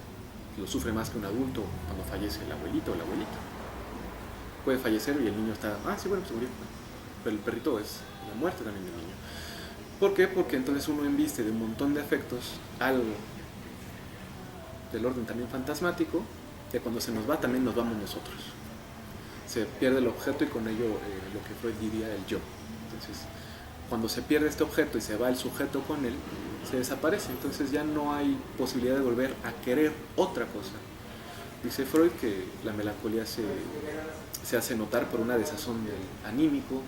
lo sufre más que un adulto cuando fallece el abuelito o la abuelita. Puede fallecer y el niño está, sí, bueno, se murió, pero el perrito es la muerte también del niño. ¿Por qué? Porque entonces uno embiste de un montón de afectos algo del orden también fantasmático, que cuando se nos va también nos vamos nosotros. Se pierde el objeto y con ello lo que Freud diría el yo. Entonces, cuando se pierde este objeto y se va el sujeto con él, se desaparece. Entonces ya no hay posibilidad de volver a querer otra cosa. Dice Freud que la melancolía se hace notar por una desazón del anímico,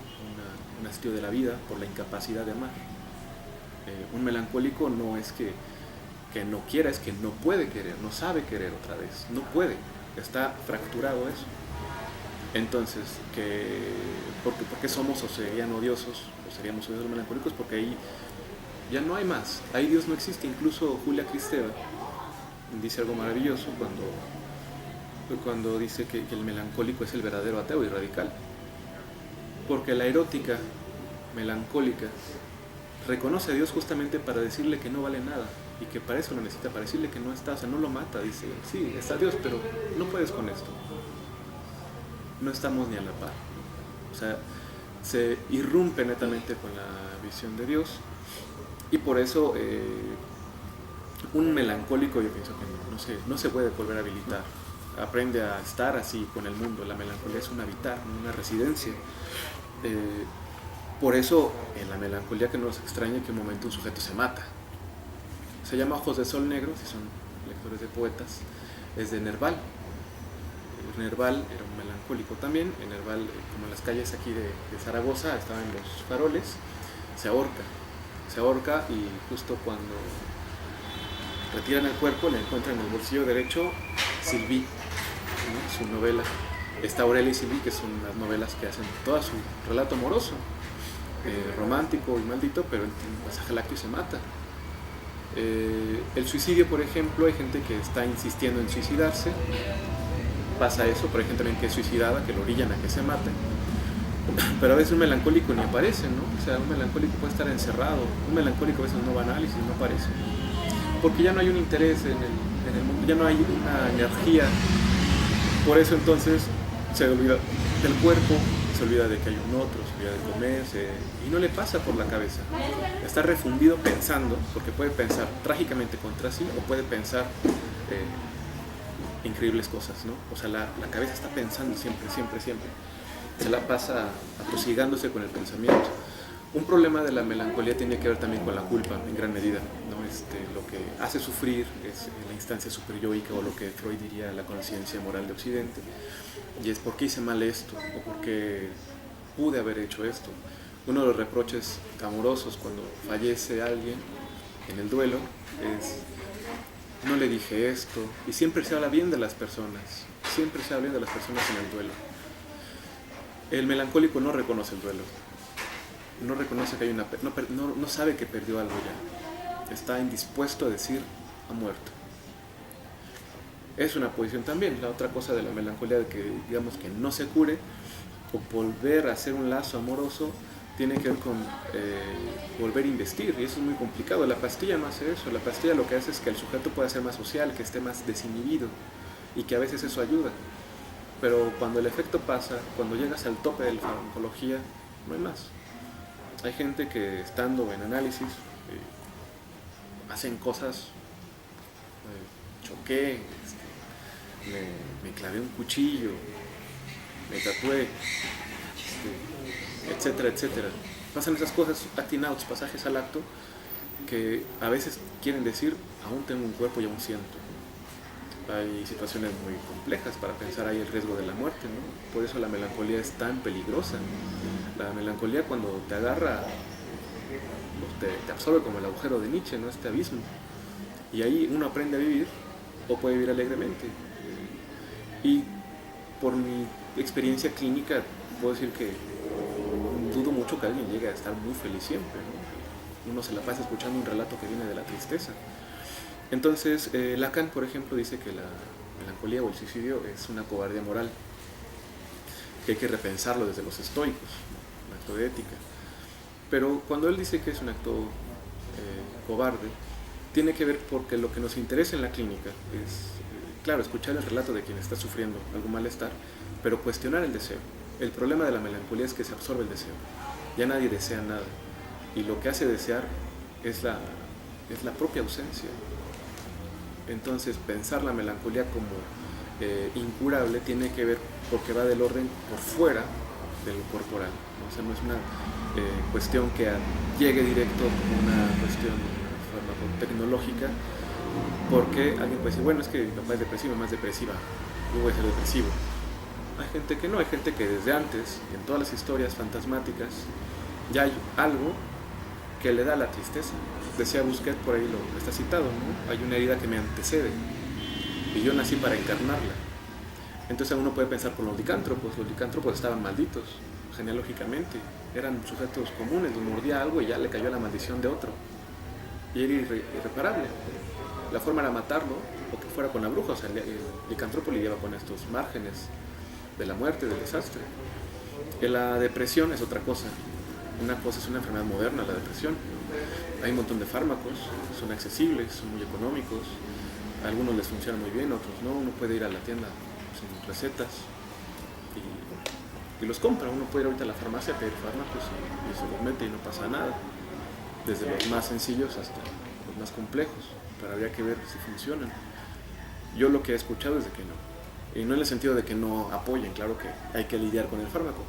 un hastío de la vida, por la incapacidad de amar. Un melancólico no es que no quiera, es que no puede querer, no sabe querer otra vez, no puede, está fracturado eso. Entonces, ¿por qué somos o serían odiosos, o seríamos odiosos los melancólicos? Porque ahí ya no hay más, ahí Dios no existe. Incluso Julia Kristeva dice algo maravilloso cuando dice que el melancólico es el verdadero ateo y radical, porque la erótica melancólica reconoce a Dios justamente para decirle que no vale nada y que para eso lo necesita, para decirle que no está, o sea, no lo mata, dice, sí, está Dios, pero no puedes con esto, no estamos ni a la par. O sea, se irrumpe netamente con la visión de Dios, y por eso un melancólico, yo pienso que no se puede volver a habilitar, aprende a estar así con el mundo. La melancolía es un habitar, una residencia. Por eso en la melancolía, que no nos extraña que un momento un sujeto se mata. Se llama Ojos de Sol Negro, si son lectores de poetas, es de Nerval. Nerval era un melancólico también. En Nerval, como en las calles aquí de Zaragoza, estaban los faroles, se ahorca y justo cuando retiran el cuerpo le encuentran en el bolsillo derecho Sylvie, ¿no? Su novela. Está Aurelia y Sylvie, que son las novelas que hacen todo su relato amoroso, romántico y maldito, pero en el pasaje lácteo se mata. El suicidio, por ejemplo, hay gente que está insistiendo en suicidarse, pasa eso, pero hay gente también que es suicidada, que lo orillan a que se mate, pero a veces un melancólico ni aparece, ¿no? O sea, un melancólico puede estar encerrado, un melancólico a veces no va a análisis, no aparece, porque ya no hay un interés en el mundo, ya no hay una energía, por eso entonces se olvida del cuerpo, se olvida de que hay un otro, se olvida de comer, y no le pasa por la cabeza. Está refundido pensando, porque puede pensar trágicamente contra sí o puede pensar increíbles cosas, ¿no? O sea, la cabeza está pensando siempre. Se la pasa atosigándose con el pensamiento. Un problema de la melancolía tiene que ver también con la culpa, en gran medida, ¿no? Lo que hace sufrir es la instancia superyoica, o lo que Freud diría la conciencia moral de Occidente, y es por qué hice mal esto, o por qué pude haber hecho esto. Uno de los reproches amorosos cuando fallece alguien en el duelo es: no le dije esto, y siempre se habla bien de las personas, siempre se habla bien de las personas en el duelo. El melancólico no reconoce el duelo, no reconoce que hay no sabe que perdió algo ya, está indispuesto a decir ha muerto. Es una posición también. La otra cosa de la melancolía, de que digamos que no se cure o volver a hacer un lazo amoroso, tiene que ver con volver a investir, y eso es muy complicado. La pastilla no hace eso. La pastilla lo que hace es que el sujeto pueda ser más social, que esté más desinhibido, y que a veces eso ayuda. Pero cuando el efecto pasa, cuando llegas al tope de la farmacología, no hay más. Hay gente que, estando en análisis, hacen cosas, choqué, me clavé un cuchillo, me tatué, etcétera. Pasan esas cosas, acting outs, pasajes al acto, que a veces quieren decir: aún tengo un cuerpo y aún siento. Hay situaciones muy complejas para pensar ahí el riesgo de la muerte, ¿no? Por eso la melancolía es tan peligrosa. La melancolía, cuando te agarra, te absorbe como el agujero de Nietzsche, ¿no? Este abismo. Y ahí uno aprende a vivir, o puede vivir alegremente. Y por mi experiencia clínica puedo decir que dudo mucho que alguien llegue a estar muy feliz siempre, ¿no? Uno se la pasa escuchando un relato que viene de la tristeza. Entonces, Lacan, por ejemplo, dice que la melancolía o el suicidio es una cobardía moral, que hay que repensarlo desde los estoicos, un acto de ética. Pero cuando él dice que es un acto cobarde, tiene que ver porque lo que nos interesa en la clínica es, claro, escuchar el relato de quien está sufriendo algún malestar, pero cuestionar el deseo. El problema de la melancolía es que se absorbe el deseo. Ya nadie desea nada. Y lo que hace desear es la propia ausencia. Entonces, pensar la melancolía como incurable tiene que ver porque va del orden por fuera de lo corporal, ¿no? O sea, no es una cuestión que llegue directo como una cuestión farmacotecnológica, porque alguien puede decir: bueno, es que mi papá es depresivo, más depresiva, yo voy a ser depresivo. Hay gente que no, hay gente que desde antes, en todas las historias fantasmáticas, ya hay algo que le da la tristeza. Decía Busquet, por ahí lo está citado, ¿no? Hay una herida que me antecede y yo nací para encarnarla. Entonces uno puede pensar por los licántropos estaban malditos genealógicamente, eran sujetos comunes, los mordía algo y ya le cayó la maldición de otro y era irreparable. La forma era matarlo o que fuera con la bruja. O sea, el licántropo lidiaba con estos márgenes de la muerte, del desastre. La depresión es otra cosa. Una cosa es una enfermedad moderna, la depresión. Hay un montón de fármacos, son accesibles, son muy económicos. A algunos les funciona muy bien, a otros no. Uno puede ir a la tienda sin recetas y los compra. Uno puede ir ahorita a la farmacia a pedir fármacos y se los mete y no pasa nada. Desde los más sencillos hasta los más complejos, pero habría que ver si funcionan. Yo lo que he escuchado es de que no. Y no en el sentido de que no apoyen, claro que hay que lidiar con el fármaco.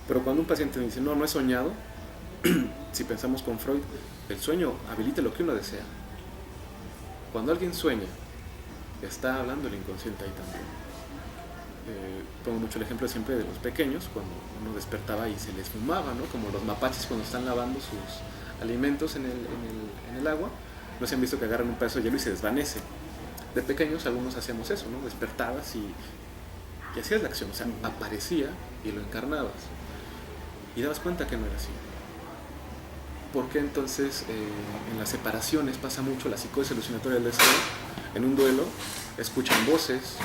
Pero cuando un paciente me dice: no he soñado, si pensamos con Freud, el sueño habilita lo que uno desea. Cuando alguien sueña, está hablando el inconsciente ahí también. Pongo mucho el ejemplo siempre de los pequeños, cuando uno despertaba y se les fumaba, ¿no? Como los mapaches cuando están lavando sus alimentos en el agua, no se han visto que agarran un pedazo de hielo y se desvanece. De pequeños algunos hacíamos eso, ¿no? Despertabas y hacías la acción, o sea, aparecía y lo encarnabas. Y dabas cuenta que no era así. Porque entonces en las separaciones pasa mucho la psicosis alucinatoria del deseo. En un duelo escuchan voces,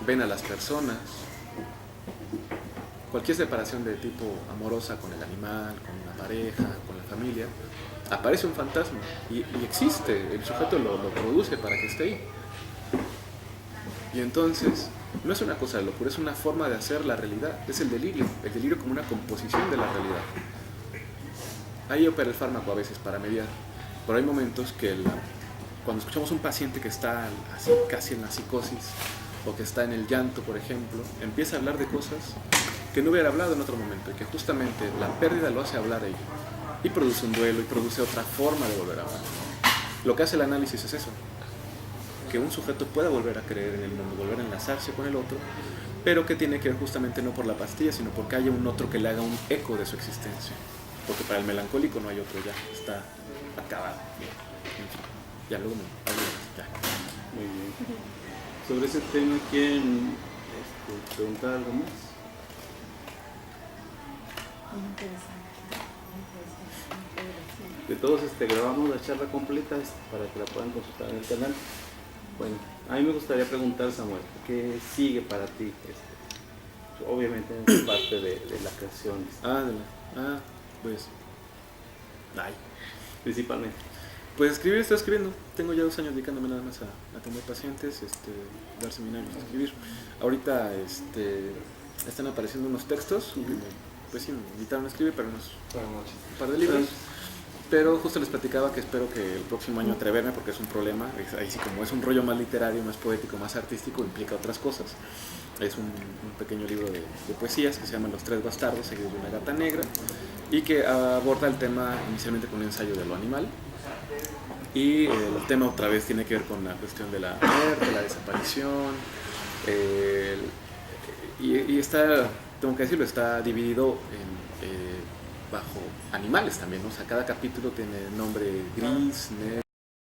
ven a las personas. Cualquier separación de tipo amorosa con el animal, con una pareja, con la familia, aparece un fantasma y existe, el sujeto lo produce para que esté ahí. Y entonces no es una cosa de locura, es una forma de hacer la realidad, es el delirio como una composición de la realidad. Ahí opera el fármaco a veces para mediar, pero hay momentos que cuando escuchamos a un paciente que está así, casi en la psicosis, o que está en el llanto, por ejemplo, empieza a hablar de cosas que no hubiera hablado en otro momento, y que justamente la pérdida lo hace hablar a ella, y produce un duelo, y produce otra forma de volver a hablar. Lo que hace el análisis es eso, que un sujeto pueda volver a creer en el mundo, volver a enlazarse con el otro, pero que tiene que ver justamente no por la pastilla, sino porque haya un otro que le haga un eco de su existencia. Porque para el melancólico no hay otro, ya está acabado. En fin, ya luego me hablo, ya. Muy bien. Sobre ese tema, ¿quieren preguntar algo más? De todos grabamos la charla completa para que la puedan consultar en el canal. Bueno, a mí me gustaría preguntar, Samuel, ¿qué sigue para ti? Obviamente en parte de la creación. Pues, principalmente. Pues estoy escribiendo. Tengo ya 2 años dedicándome nada más a atender pacientes, dar seminarios, escribir. Ahorita están apareciendo unos textos, pues sí, me invitaron a escribir para un par de libros. Pero justo les platicaba que espero que el próximo año atreverme, porque es un problema. Ahí sí, como es un rollo más literario, más poético, más artístico, implica otras cosas. Es un pequeño libro de poesías que se llama Los Tres Bastardos, seguidos de una gata negra, y que aborda el tema inicialmente con un ensayo de lo animal. Y el tema otra vez tiene que ver con la cuestión de la muerte, la desaparición. Y está, tengo que decirlo, está dividido bajo animales también, ¿no? O sea, cada capítulo tiene nombre gris, negro,